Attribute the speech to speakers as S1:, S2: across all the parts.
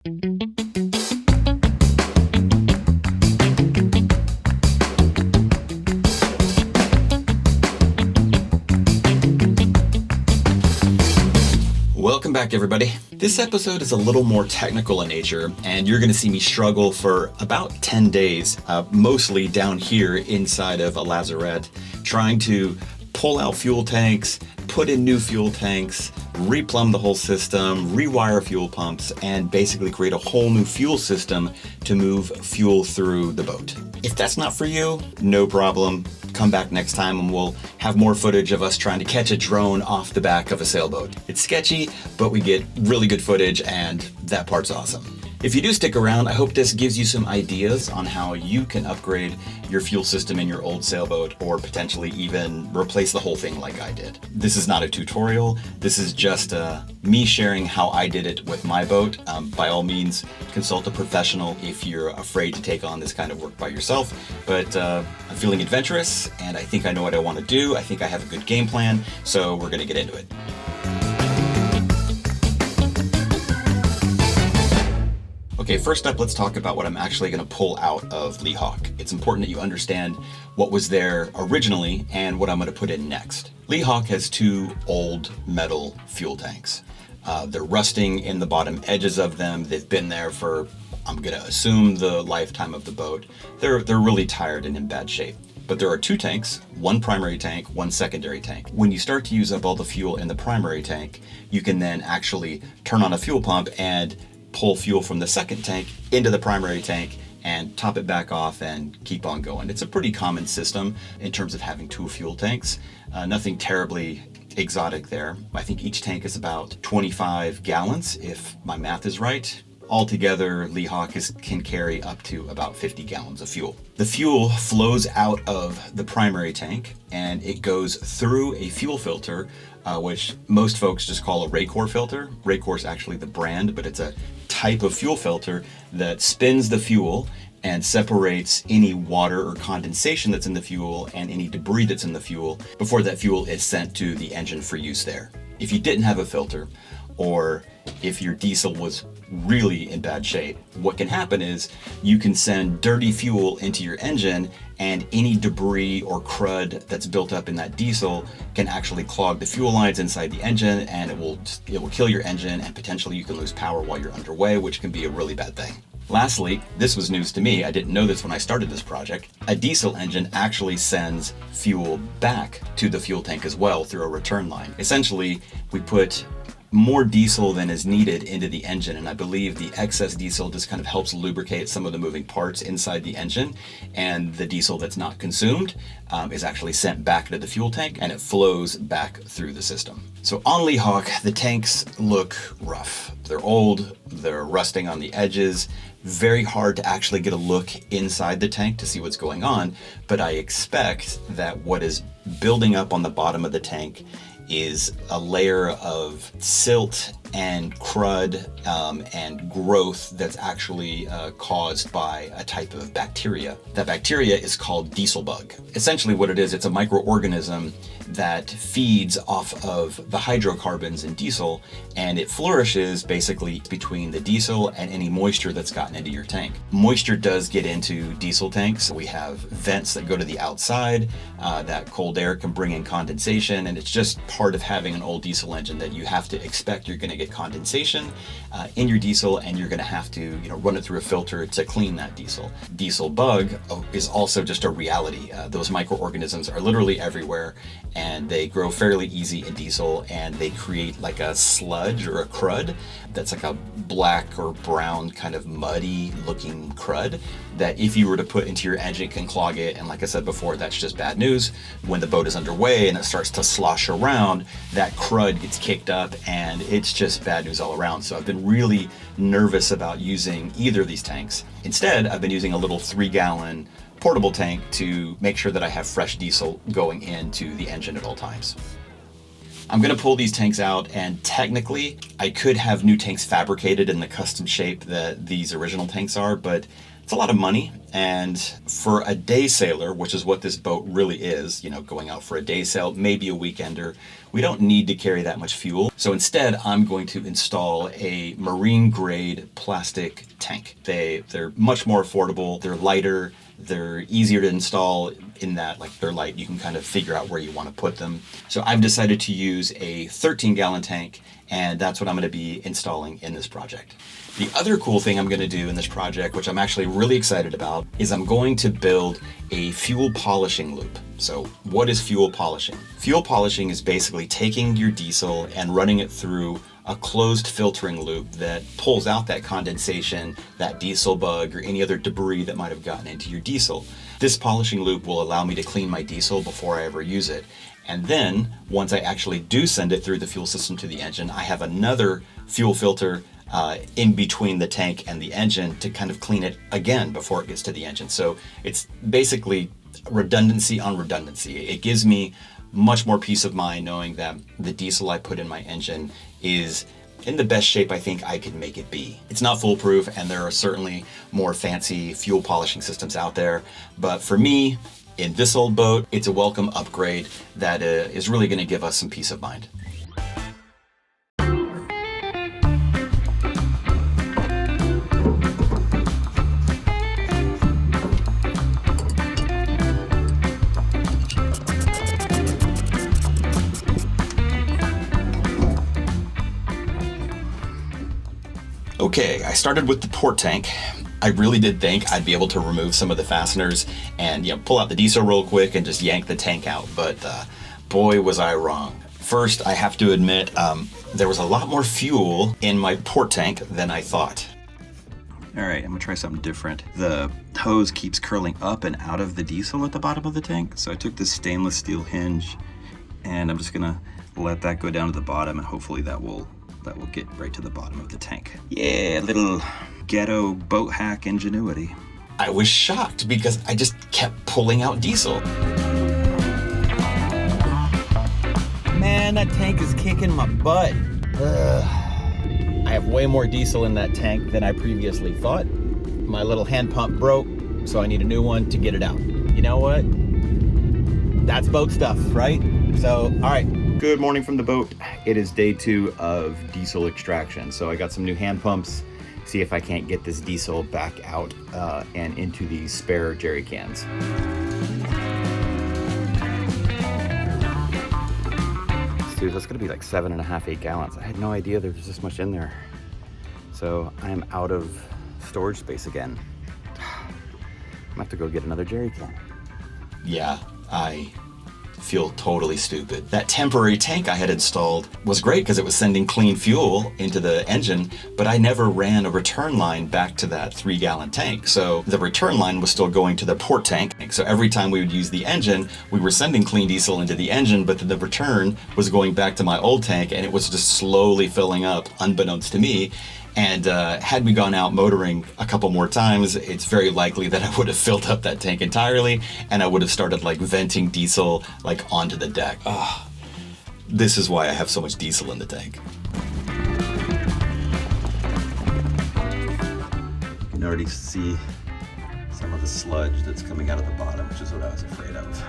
S1: Welcome back, everybody. This episode is a little more technical in nature, and you're going to see me struggle for about 10 days, mostly down here inside of a lazarette, trying to pull out fuel tanks, put in new fuel tanks, replumb the whole system, rewire fuel pumps, and basically create a whole new fuel system to move fuel through the boat. If that's not for you, no problem. Come back next time and we'll have more footage of us trying to catch a drone off the back of a sailboat. It's sketchy, but we get really good footage and that part's awesome. If you do stick around, I hope this gives you some ideas on how you can upgrade your fuel system in your old sailboat or potentially even replace the whole thing like I did. This is not a tutorial. This is just me sharing how I did it with my boat. By all means, consult a professional if you're afraid to take on this kind of work by yourself. But I'm feeling adventurous and I think I know what I want to do. I think I have a good game plan, so we're going to get into it. Okay, first up, let's talk about what I'm actually going to pull out of Leahawk. It's important that you understand what was there originally and what I'm going to put in next. Leahawk has two old metal fuel tanks. They're rusting in the bottom edges of them. They've been there for, I'm going to assume, the lifetime of the boat. They're really tired and in bad shape. But there are two tanks, one primary tank, one secondary tank. When you start to use up all the fuel in the primary tank, you can then actually turn on a fuel pump and pull fuel from the second tank into the primary tank and top it back off and keep on going. It's a pretty common system in terms of having two fuel tanks. Nothing terribly exotic there. I think each tank is about 25 gallons, if my math is right. Altogether, Leahawk can carry up to about 50 gallons of fuel. The fuel flows out of the primary tank and it goes through a fuel filter, which most folks just call a Raycor filter. Raycor is actually the brand, but it's a type of fuel filter that spins the fuel and separates any water or condensation that's in the fuel and any debris that's in the fuel before that fuel is sent to the engine for use there. If you didn't have a filter, or if your diesel was really in bad shape, what can happen is you can send dirty fuel into your engine and any debris or crud that's built up in that diesel can actually clog the fuel lines inside the engine and it will kill your engine and potentially you can lose power while you're underway, which can be a really bad thing. Lastly, this was news to me. I didn't know this when I started this project. A diesel engine actually sends fuel back to the fuel tank as well through a return line. Essentially, we put more diesel than is needed into the engine, and I believe the excess diesel just kind of helps lubricate some of the moving parts inside the engine, and the diesel that's not consumed is actually sent back to the fuel tank and it flows back through the system. So on Leahawk, the tanks look rough. They're old, they're rusting on the edges, very hard to actually get a look inside the tank to see what's going on, but I expect that what is building up on the bottom of the tank is a layer of silt and crud and growth that's actually caused by a type of bacteria. That bacteria is called diesel bug. Essentially what it is, it's a microorganism that feeds off of the hydrocarbons in diesel, and it flourishes basically between the diesel and any moisture that's gotten into your tank. Moisture does get into diesel tanks. We have vents that go to the outside. That cold air can bring in condensation, and it's just part of having an old diesel engine that you have to expect you're going to get condensation in your diesel, and you're going to have to run it through a filter to clean that diesel. Diesel bug is also just a reality. Those microorganisms are literally everywhere, and they grow fairly easy in diesel, and they create like a sludge or a crud that's like a black or brown kind of muddy looking crud that if you were to put into your engine can clog it. And like I said before, that's just bad news. When the boat is underway and it starts to slosh around, that crud gets kicked up and it's just bad news all around. So I've been really nervous about using either of these tanks. Instead, I've been using a little 3-gallon portable tank to make sure that I have fresh diesel going into the engine at all times. I'm going to pull these tanks out, and technically I could have new tanks fabricated in the custom shape that these original tanks are, but It's a lot of money, and for a day sailor, which is what this boat really is, you know, going out for a day sail, maybe a weekender, we don't need to carry that much fuel. So instead, I'm going to install a marine grade plastic tank. They're much more affordable, they're lighter, they're easier to install in that, like, they're light, you can kind of figure out where you want to put them. So I've decided to use a 13-gallon tank, and that's what I'm going to be installing in this project. The other cool thing I'm going to do in this project, which I'm actually really excited about, is I'm going to build a fuel polishing loop. So what is fuel polishing? Fuel polishing is basically taking your diesel and running it through a closed filtering loop that pulls out that condensation, that diesel bug, or any other debris that might have gotten into your diesel. This polishing loop will allow me to clean my diesel before I ever use it. And then, once I actually do send it through the fuel system to the engine, I have another fuel filter in between the tank and the engine to kind of clean it again before it gets to the engine. So it's basically redundancy on redundancy. It gives me much more peace of mind knowing that the diesel I put in my engine is in the best shape I think I could make it be. It's not foolproof, and there are certainly more fancy fuel polishing systems out there, but for me, in this old boat, it's a welcome upgrade that is really going to give us some peace of mind. Okay, I started with the port tank. I really did think I'd be able to remove some of the fasteners and, you know, pull out the diesel real quick and just yank the tank out, but boy was I wrong. First, I have to admit, there was a lot more fuel in my port tank than I thought. All right, I'm gonna try something different. The hose keeps curling up and out of the diesel at the bottom of the tank, so I took this stainless steel hinge and I'm just gonna let that go down to the bottom, and hopefully that will get right to the bottom of the tank. Yeah, little ghetto boat hack ingenuity. I was shocked because I just kept pulling out diesel. Man, that tank is kicking my butt. I have way more diesel in that tank than I previously thought. My little hand pump broke, so I need a new one to get it out. You know what? That's boat stuff, right? So, all right. Good morning from the boat. It is day 2 of diesel extraction. So I got some new hand pumps, see if I can't get this diesel back out and into these spare jerry cans. Dude, that's gonna be like 7.5, 8 gallons. I had no idea there was this much in there. So I am out of storage space again. I'm gonna have to go get another jerry can. Yeah, I feel totally stupid. That temporary tank I had installed was great because it was sending clean fuel into the engine, but I never ran a return line back to that 3-gallon tank. So the return line was still going to the port tank. So every time we would use the engine, we were sending clean diesel into the engine, but then the return was going back to my old tank, and it was just slowly filling up unbeknownst to me. And had we gone out motoring a couple more times, it's very likely that I would have filled up that tank entirely, and I would have started like venting diesel like onto the deck. Oh, this is why I have so much diesel in the tank. You can already see some of the sludge that's coming out of the bottom, which is what I was afraid of.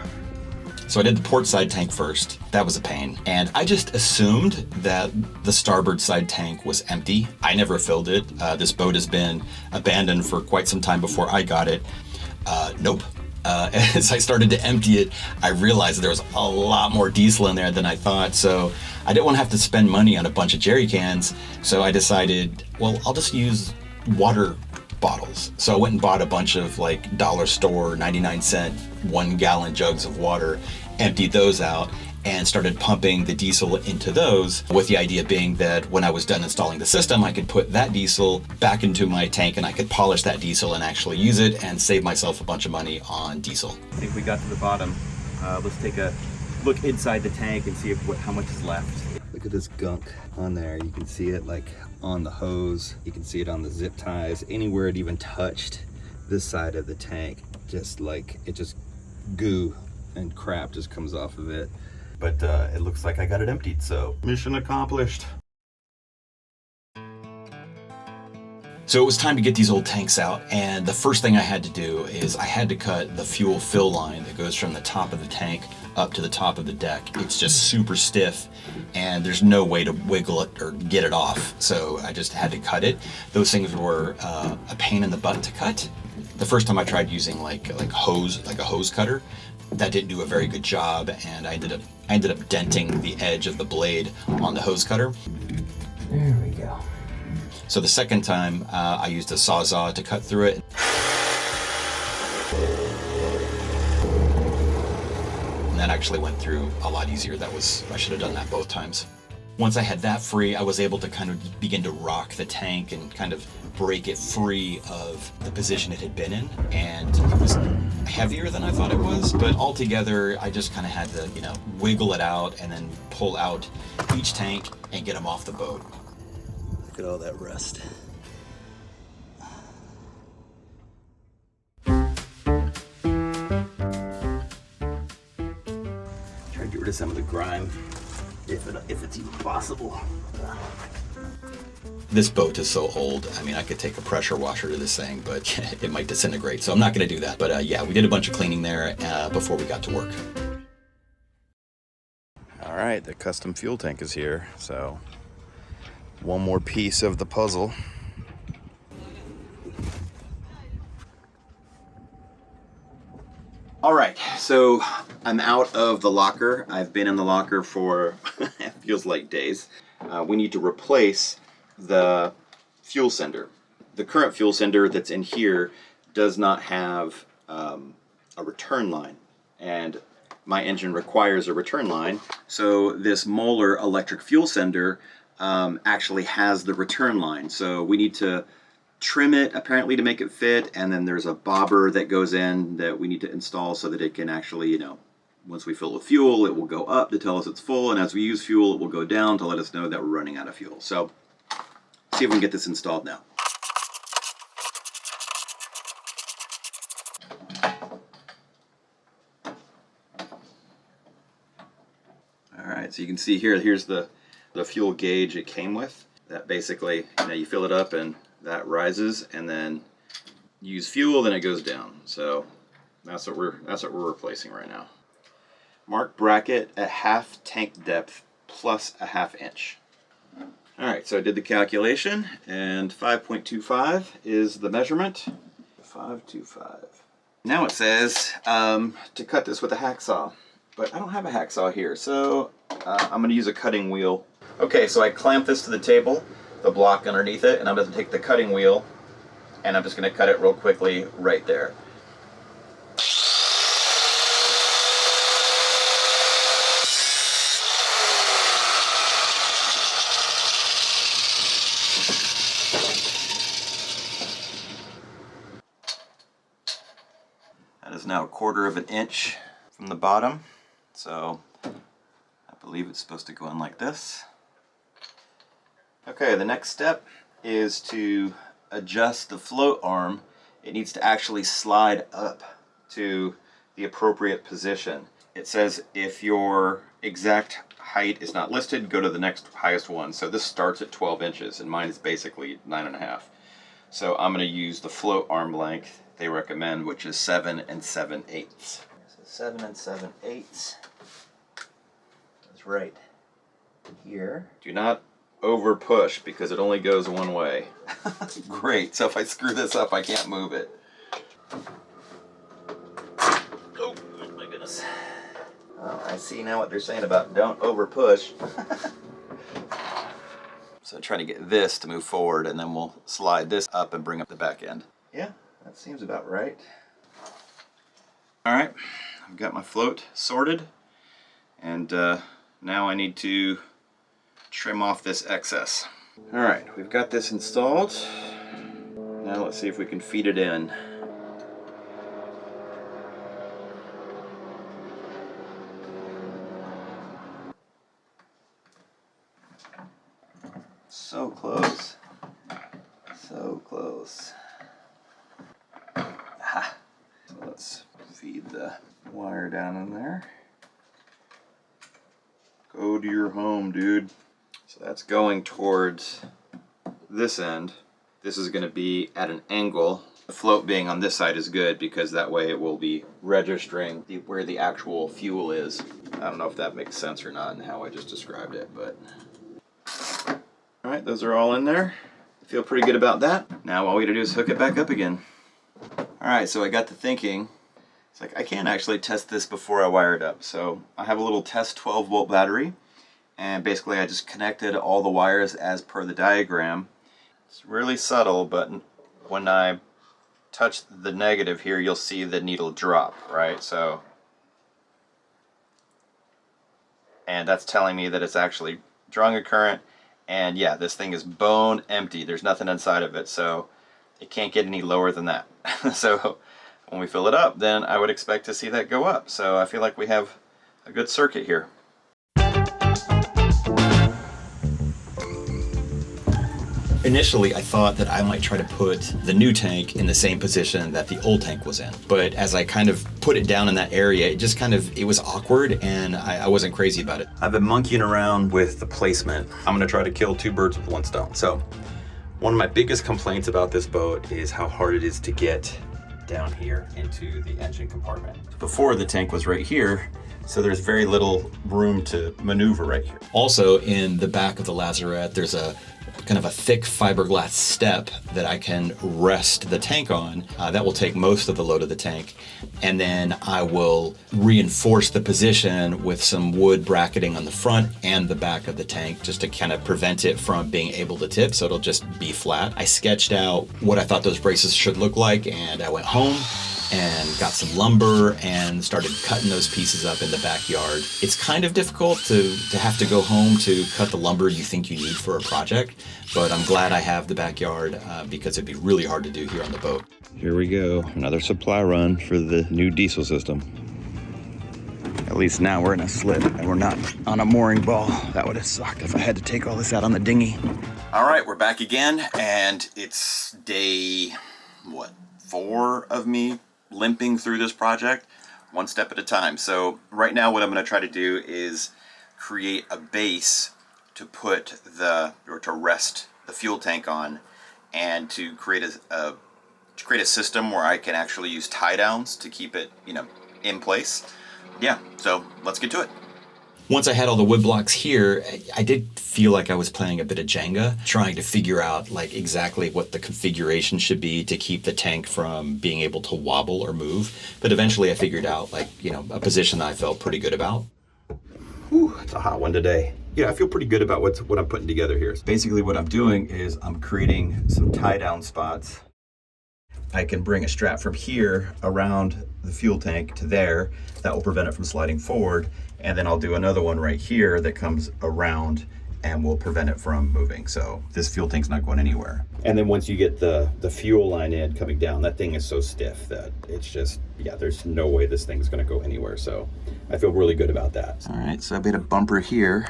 S1: So I did the port side tank first. That was a pain. And I just assumed that the starboard side tank was empty. I never filled it. This boat has been abandoned for quite some time before I got it. Nope. As I started to empty it, I realized there was a lot more diesel in there than I thought. So I didn't want to have to spend money on a bunch of jerry cans. So I decided, well, I'll just use water bottles. So I went and bought a bunch of like dollar store 99-cent 1-gallon jugs of water, emptied those out, and started pumping the diesel into those, with the idea being that when I was done installing the system, I could put that diesel back into my tank and I could polish that diesel and actually use it and save myself a bunch of money on diesel. I think we got to the bottom. Let's take a look inside the tank and see how much is left. Look at this gunk on there. You can see it like on the hose. You can see it on the zip ties. Anywhere it even touched this side of the tank, just like it just goo and crap just comes off of it. But it looks like I got it emptied, so mission accomplished. So it was time to get these old tanks out, and the first thing I had to do is I had to cut the fuel fill line that goes from the top of the tank up to the top of the deck. It's just super stiff, and there's no way to wiggle it or get it off, so I just had to cut it. Those things were a pain in the butt to cut. The first time I tried using like a hose cutter, that didn't do a very good job, and I ended up denting the edge of the blade on the hose cutter.
S2: There we go.
S1: So the second time, I used a sawzall to cut through it. And that actually went through a lot easier. I should have done that both times. Once I had that free, I was able to kind of begin to rock the tank and kind of break it free of the position it had been in. And it was heavier than I thought it was, but altogether, I just kind of had to, wiggle it out and then pull out each tank and get them off the boat.
S2: Look at all that rust. Try to get rid of some of the grime, if it's even possible.
S1: This boat is so old. I mean, I could take a pressure washer to this thing, but it might disintegrate. So I'm not going to do that. But yeah, we did a bunch of cleaning there before we got to work.
S3: All right, the custom fuel tank is here. So one more piece of the puzzle.
S1: All right, so I'm out of the locker. I've been in the locker for, it feels like days. We need to replace the fuel sender. The current fuel sender that's in here does not have a return line, and my engine requires a return line. So this Moeller electric fuel sender actually has the return line. So we need to trim it apparently to make it fit, and then there's a bobber that goes in that we need to install so that it can actually, once we fill with fuel, it will go up to tell us it's full, and as we use fuel, it will go down to let us know that we're running out of fuel. So see if we can get this installed now. All right, so you can see here's the fuel gauge it came with. That basically, you fill it up and that rises, and then use fuel, then it goes down. So that's what we're replacing right now. Mark bracket at half tank depth plus a ½ inch. All right, so I did the calculation, and 5.25 is the measurement. 5.25. Now it says to cut this with a hacksaw, but I don't have a hacksaw here, so I'm going to use a cutting wheel. Okay, so I clamp this to the table, the block underneath it, and I'm going to take the cutting wheel, and I'm just going to cut it real quickly right there. That is now 1/4 of an inch from the bottom, so I believe it's supposed to go in like this. Okay, the next step is to adjust the float arm. It needs to actually slide up to the appropriate position. It says if your exact height is not listed, go to the next highest one. So this starts at 12 inches, and mine is basically 9.5. So I'm going to use the float arm length they recommend, which is 7 7/8. So 7 7/8. That's right here. Do not over push because it only goes one way. Great, so if I screw this up, I can't move it. Oh my goodness. Oh, I see now what they're saying about don't over push. So trying to get this to move forward, and then we'll slide this up and bring up the back end. Yeah, that seems about right. All right, I've got my float sorted, and now I need to trim off this excess. All right, we've got this installed. Now let's see if we can feed it in. So close. So close. Ah. So let's feed the wire down in there. Go to your home, dude. So that's going towards this end, this is going to be at an angle. The float being on this side is good because that way it will be registering where the actual fuel is. I don't know if that makes sense or not in how I just described it, but... All right, those are all in there. I feel pretty good about that. Now all we gotta do is hook it back up again. All right, so I got to thinking, it's like I can't actually test this before I wire it up. So I have a little test 12-volt battery, and basically I just connected all the wires as per the diagram. It's really subtle, but when I touch the negative here, you'll see the needle drop, right? So, and that's telling me that it's actually drawing a current. And yeah, this thing is bone empty. There's nothing inside of it, so it can't get any lower than that. So when we fill it up, then I would expect to see that go up. So I feel like we have a good circuit here. Initially, I thought that I might try to put the new tank in the same position that the old tank was in. But as I kind of put it down in that area, it was awkward, and I wasn't crazy about it. I've been monkeying around with the placement. I'm gonna try to kill two birds with one stone. So one of my biggest complaints about this boat is how hard it is to get down here into the engine compartment. Before, the tank was right here, so there's very little room to maneuver right here. Also, in the back of the lazarette, there's a kind of a thick fiberglass step that I can rest the tank on. That will take most of the load of the tank. And then I will reinforce the position with some wood bracketing on the front and the back of the tank just to kind of prevent it from being able to tip, so it'll just be flat. I sketched out what I thought those braces should look like, and I went home and got some lumber and started cutting those pieces up in the backyard. It's kind of difficult to have to go home to cut the lumber you think you need for a project, but I'm glad I have the backyard because it'd be really hard to do here on the boat.
S3: Here we go, another supply run for the new diesel system. At least now we're in a slip and we're not on a mooring ball. That would have sucked if I had to take all this out on the dinghy.
S1: All right, we're back again, and it's day, 4 of me limping through this project one step at a time. So right now what I'm going to try to do is create a base to to rest the fuel tank on, and to create a system where I can actually use tie downs to keep it, in place. Yeah, so let's get to it. Once I had all the wood blocks here, I did feel like I was playing a bit of Jenga, trying to figure out exactly what the configuration should be to keep the tank from being able to wobble or move. But eventually I figured out a position that I felt pretty good about. Whew, it's a hot one today. Yeah, I feel pretty good about what I'm putting together here. Basically what I'm doing is I'm creating some tie down spots. I can bring a strap from here around the fuel tank to there. That will prevent it from sliding forward. And then I'll do another one right here that comes around and will prevent it from moving. So this fuel tank's not going anywhere. And then once you get the fuel line in coming down, that thing is so stiff that it's just, there's no way this thing's gonna go anywhere. So I feel really good about that. All right, so I made a bumper here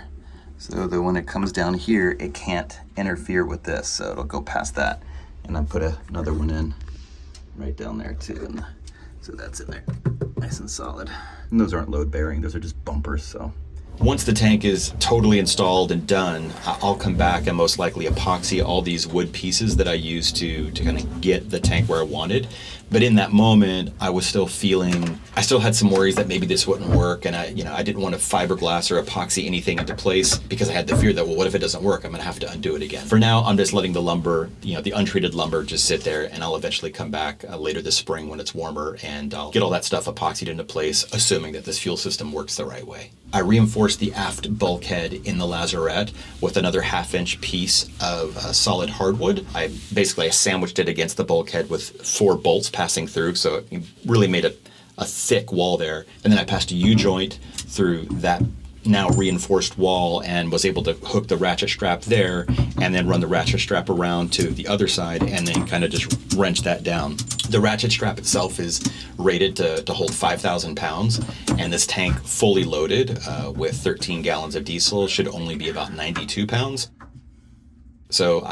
S1: so that when it comes down here, it can't interfere with this. So it'll go past that. And I put another one in right down there too. And so that's in there, nice and solid. And those aren't load bearing, those are just bumpers, so. Once the tank is totally installed and done, I'll come back and most likely epoxy all these wood pieces that I used to kind of get the tank where I wanted. But in that moment, I still had some worries that maybe this wouldn't work, and I didn't want to fiberglass or epoxy anything into place because I had the fear that, well, what if it doesn't work? I'm gonna have to undo it again. For now, I'm just letting the lumber, the untreated lumber just sit there, and I'll eventually come back later this spring when it's warmer, and I'll get all that stuff epoxied into place, assuming that this fuel system works the right way. I reinforced the aft bulkhead in the lazarette with another 1/2-inch piece of solid hardwood. I sandwiched it against the bulkhead with 4 bolts passing through, so it really made a thick wall there. And then I passed a U-joint through that now reinforced wall and was able to hook the ratchet strap there and then run the ratchet strap around to the other side and then kind of just wrench that down. The ratchet strap itself is rated to hold 5,000 pounds, and this tank fully loaded with 13 gallons of diesel should only be about 92 pounds. So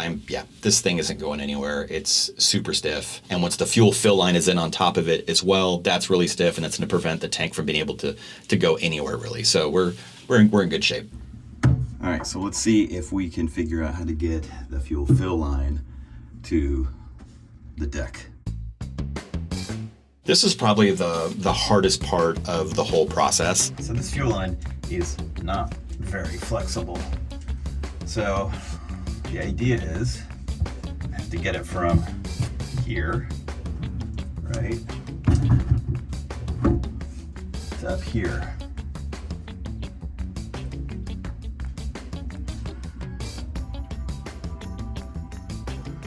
S1: this thing isn't going anywhere. It's super stiff. And once the fuel fill line is in on top of it as well, that's really stiff, and that's going to prevent the tank from being able to go anywhere really. So we're in good shape. All right, so let's see if we can figure out how to get the fuel fill line
S2: to the deck.
S1: This is probably the hardest part of the whole process.
S2: So this fuel line is not very flexible. So the idea is I have to get it from here, right, to up here.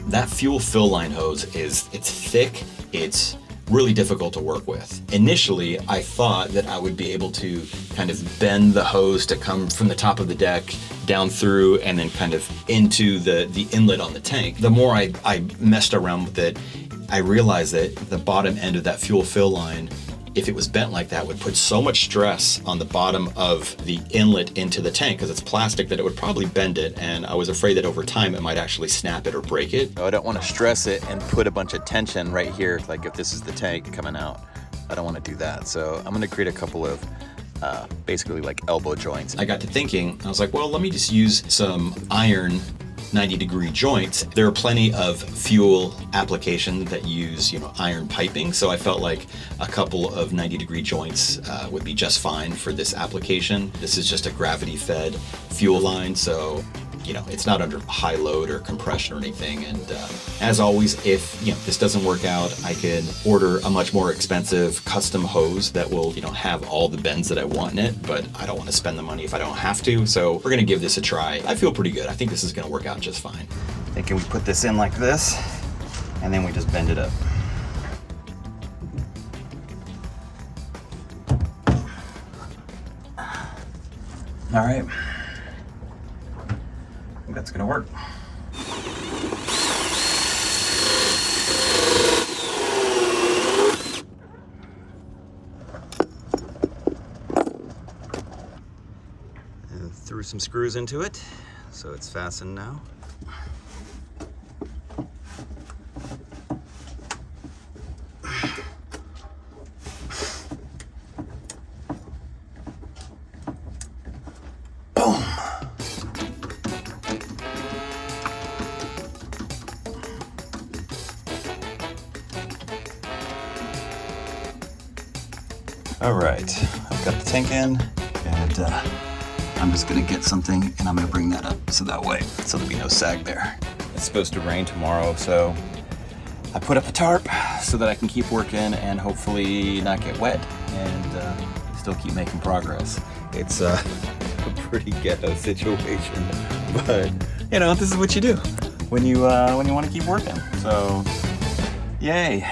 S1: That fuel fill line hose it's thick, it's really difficult to work with. Initially, I thought that I would be able to kind of bend the hose to come from the top of the deck down through and then kind of into the inlet on the tank. The more I messed around with it, I realized that the bottom end of that fuel fill line, if it was bent like that, would put so much stress on the bottom of the inlet into the tank because it's plastic that it would probably bend it, and I was afraid that over time it might actually snap it or break it.
S3: I don't want to stress it and put a bunch of tension right here, like if this is the tank coming out. I don't want to do that. So I'm going to create a couple of basically like elbow joints.
S1: I got to thinking, I was like, well, let me just use some iron 90-degree joints. There are plenty of fuel applications that use, iron piping. So I felt like a couple of 90-degree joints would be just fine for this application. This is just a gravity-fed fuel line, so it's not under high load or compression or anything. And as always, if this doesn't work out, I can order a much more expensive custom hose that will have all the bends that I want in it, but I don't want to spend the money if I don't have to. So we're gonna give this a try. I feel pretty good. I think this is gonna work out just fine.
S3: Thinking we put this in like this, and then we just bend it up. All right. That's gonna work. And threw some screws into it, so it's fastened now. All right, I've got the tank in, and I'm just gonna get something and I'm gonna bring that up so there'll be no sag there. It's supposed to rain tomorrow, so I put up a tarp so that I can keep working and hopefully not get wet and still keep making progress. It's a pretty ghetto situation, but this is what you do when you want to keep working. So, yay.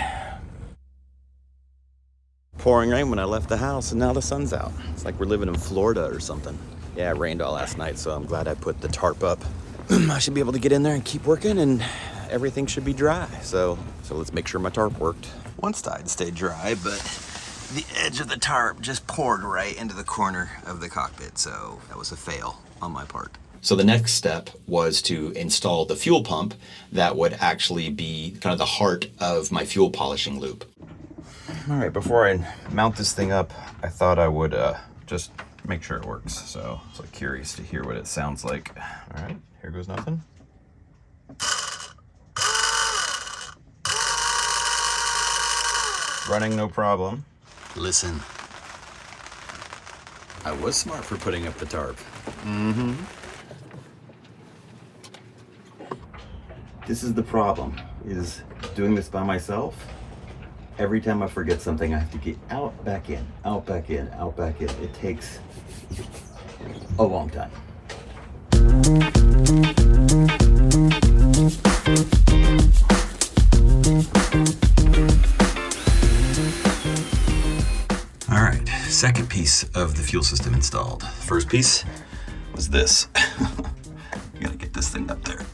S3: Pouring rain when I left the house, and now the sun's out. It's like we're living in Florida or something. Yeah, it rained all last night, so I'm glad I put the tarp up. I should be able to get in there and keep working, and everything should be dry. So let's make sure my tarp worked. One side stayed dry, but the edge of the tarp just poured right into the corner of the cockpit, so that was a fail on my part.
S1: So the next step was to install the fuel pump that would actually be kind of the heart of my fuel polishing loop.
S3: All right, before I mount this thing up, I thought I would just make sure it works. So I'm curious to hear what it sounds like. All right, here goes nothing. Running no problem.
S2: Listen.
S3: I was smart for putting up the tarp.
S2: Mm-hmm. This is the problem, is doing this by myself. Every time I forget something, I have to get out, back in, out, back in, out, back in. It takes a long time.
S3: All right, second piece of the fuel system installed. First piece was this. You gotta get this thing up there.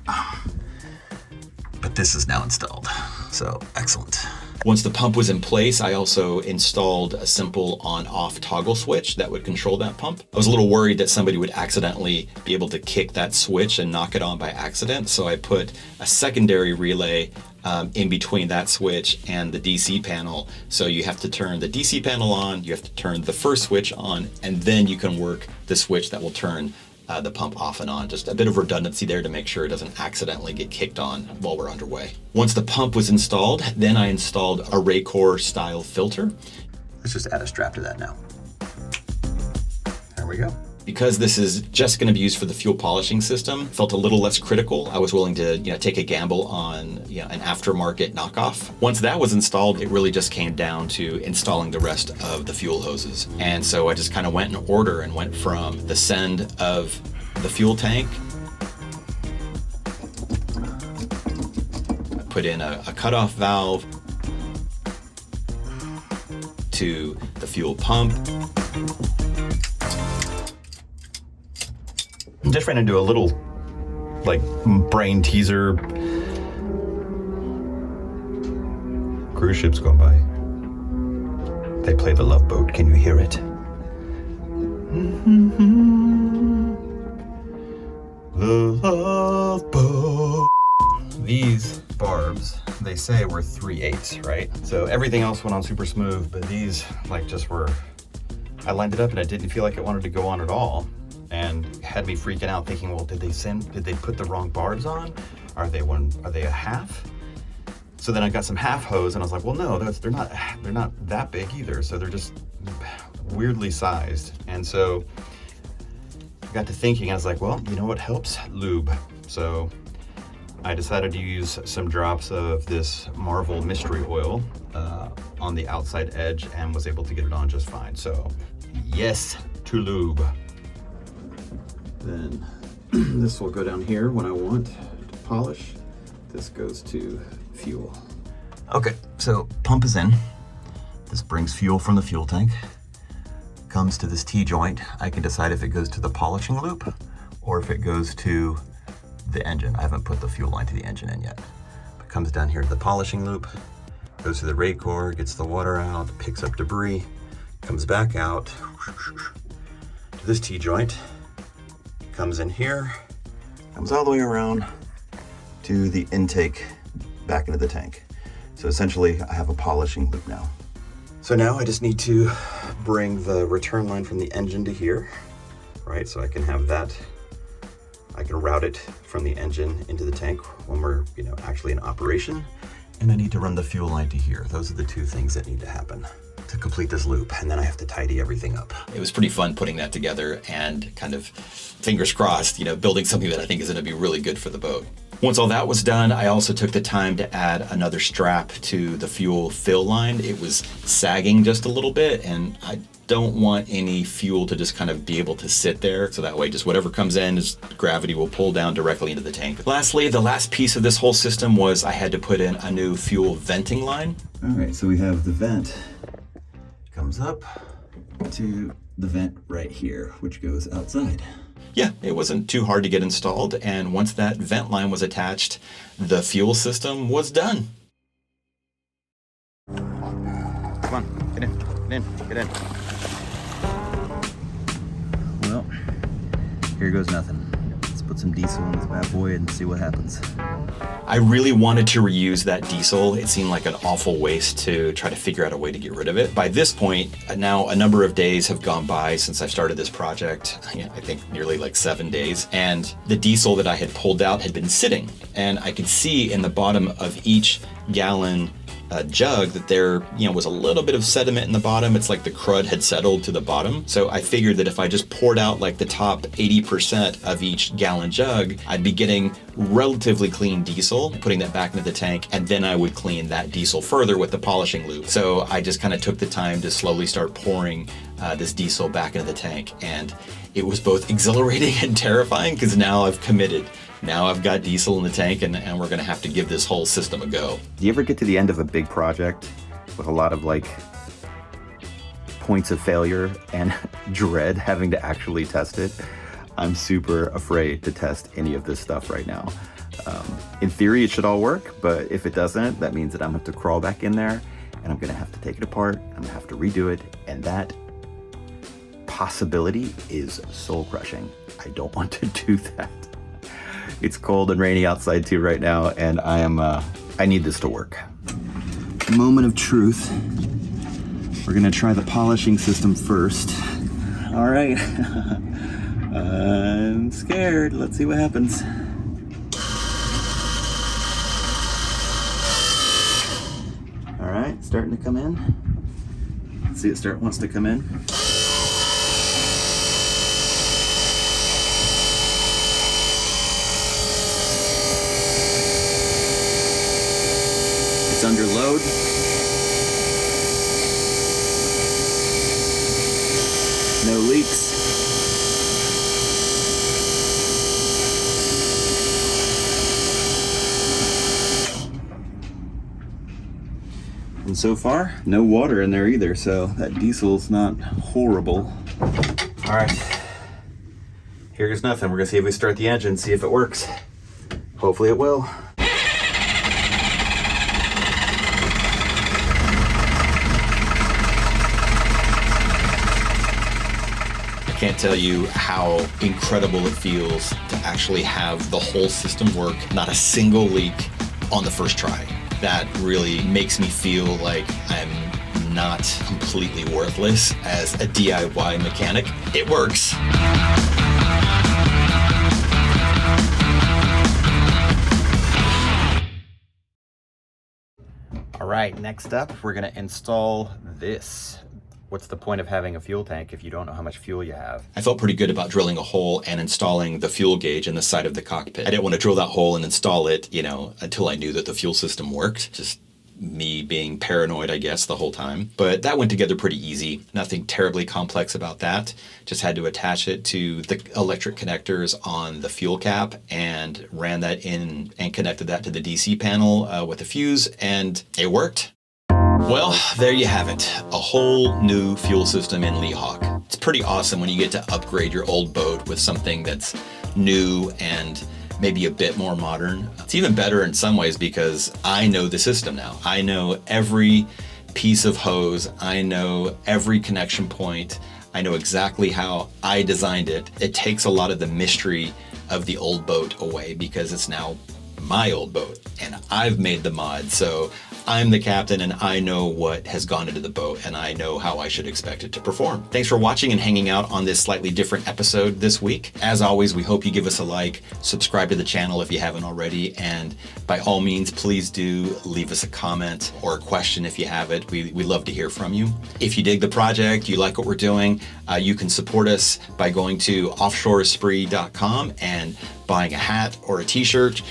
S3: But this is now installed, so excellent.
S1: Once the pump was in place, I also installed a simple on-off toggle switch that would control that pump. I was a little worried that somebody would accidentally be able to kick that switch and knock it on by accident, so I put a secondary relay in between that switch and the DC panel. So you have to turn the DC panel on, you have to turn the first switch on, and then you can work the switch that will turn the pump off and on. Just a bit of redundancy there to make sure it doesn't accidentally get kicked on while we're underway. Once the pump was installed, then I installed a Raycor style filter.
S3: Let's just add a strap to that now. There we go.
S1: Because this is just going to be used for the fuel polishing system, felt a little less critical. I was willing to take a gamble on an aftermarket knockoff. Once that was installed, it really just came down to installing the rest of the fuel hoses. And so I just kind of went in order and went from the send of the fuel tank. I put in a cutoff valve to the fuel pump.
S3: Just ran into a little, brain teaser. Cruise ships going by. They play the Love Boat. Can you hear it? The Love Boat. These barbs, they say were 3/8, right? So everything else went on super smooth, but these just were, I lined it up and I didn't feel like it wanted to go on at all. And had me freaking out thinking, well, did they put the wrong barbs on? Are they a half? So then I got some half hose and I was like, well, no, they're not that big either. So they're just weirdly sized. And so I got to thinking, I was like, well, you know what helps? Lube. So I decided to use some drops of this Marvel mystery oil on the outside edge and was able to get it on just fine. So yes to lube. Then this will go down here when I want to polish. This goes to fuel. Okay, so pump is in. This brings fuel from the fuel tank. Comes to this T-joint. I can decide if it goes to the polishing loop or if it goes to the engine. I haven't put the fuel line to the engine in yet. It comes down here to the polishing loop, goes to the Raycor, gets the water out, picks up debris, comes back out to this T-joint. Comes in here, comes all the way around to the intake back into the tank. So essentially I have a polishing loop now. So now I just need to bring the return line from the engine to here, right? So I can have that, I can route it from the engine into the tank when we're actually in operation. And I need to run the fuel line to here. Those are the two things that need to happen to complete this loop, and then I have to tidy everything up.
S1: It was pretty fun putting that together and kind of fingers crossed, building something that I think is going to be really good for the boat. Once all that was done, I also took the time to add another strap to the fuel fill line. It was sagging just a little bit, and I don't want any fuel to just kind of be able to sit there. So that way, just whatever comes in, just gravity will pull down directly into the tank. Lastly, the last piece of this whole system was I had to put in a new fuel venting line.
S3: All right, so we have the vent. Comes up to the vent right here, which goes outside.
S1: Yeah, it wasn't too hard to get installed, and once that vent line was attached, the fuel system was done.
S3: Come on, get in. Well, here goes nothing. Let's put some diesel in this bad boy and see what happens.
S1: I really wanted to reuse that diesel. It seemed like an awful waste to try to figure out a way to get rid of it. By this point, now a number of days have gone by since I started this project. I think nearly 7 days. And the diesel that I had pulled out had been sitting. And I could see in the bottom of each gallon jug that there was a little bit of sediment in the bottom. It's like the crud had settled to the bottom. So I figured that if I just poured out the top 80% of each gallon jug, I'd be getting relatively clean diesel, putting that back into the tank, and then I would clean that diesel further with the polishing lube. So I just kind of took the time to slowly start pouring this diesel back into the tank, and it was both exhilarating and terrifying because now I've committed. Now I've got diesel in the tank, and we're going to have to give this whole system a go.
S3: Do you ever get to the end of a big project with a lot of points of failure and dread having to actually test it? I'm super afraid to test any of this stuff right now. In theory, it should all work, but if it doesn't, that means that I'm going to have to crawl back in there, and I'm going to have to take it apart, I'm going to have to redo it, and that possibility is soul-crushing. I don't want to do that. It's cold and rainy outside too right now, and I need this to work. Moment of truth. We're gonna try the polishing system first. All right. I'm scared. Let's see what happens. All right, starting to come in. Let's see, it wants to come in. It's under load. No leaks. And so far, no water in there either, so that diesel's not horrible. All right, here's nothing. We're gonna see if we start the engine, see if it works. Hopefully it will.
S1: I can't tell you how incredible it feels to actually have the whole system work, not a single leak on the first try. That really makes me feel like I'm not completely worthless as a DIY mechanic. It works.
S3: All right, next up, we're gonna install this. What's the point of having a fuel tank if you don't know how much fuel you have?
S1: I felt pretty good about drilling a hole and installing the fuel gauge in the side of the cockpit. I didn't want to drill that hole and install it, until I knew that the fuel system worked. Just me being paranoid, I guess, the whole time. But that went together pretty easy. Nothing terribly complex about that. Just had to attach it to the electric connectors on the fuel cap and ran that in and connected that to the DC panel with a fuse, and it worked. Well, there you have it. A whole new fuel system in Leahawk. It's pretty awesome when you get to upgrade your old boat with something that's new and maybe a bit more modern. It's even better in some ways because I know the system now. I know every piece of hose. I know every connection point. I know exactly how I designed it. It takes a lot of the mystery of the old boat away because it's now my old boat and I've made the mod. So I'm the captain and I know what has gone into the boat and I know how I should expect it to perform. Thanks for watching and hanging out on this slightly different episode this week. As always, we hope you give us a like, subscribe to the channel if you haven't already, and by all means, please do leave us a comment or a question if you have it. We love to hear from you. If you dig the project, you like what we're doing, you can support us by going to offshorespree.com and buying a hat or a t-shirt.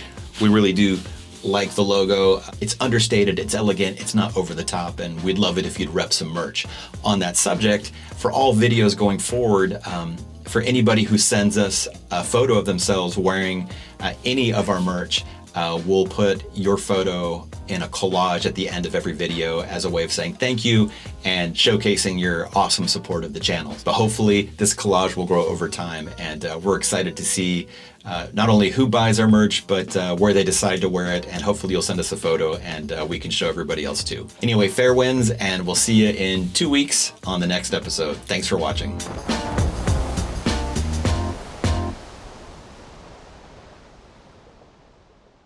S1: We really do like the logo. It's understated, it's elegant, it's not over the top, and we'd love it if you'd rep some merch. On that subject, for all videos going forward, for anybody who sends us a photo of themselves wearing any of our merch, we'll put your photo in a collage at the end of every video as a way of saying thank you and showcasing your awesome support of the channel. But hopefully this collage will grow over time, and we're excited to see not only who buys our merch, but where they decide to wear it, and hopefully you'll send us a photo and we can show everybody else too. Anyway, fair winds, and we'll see you in 2 weeks on the next episode. Thanks for watching.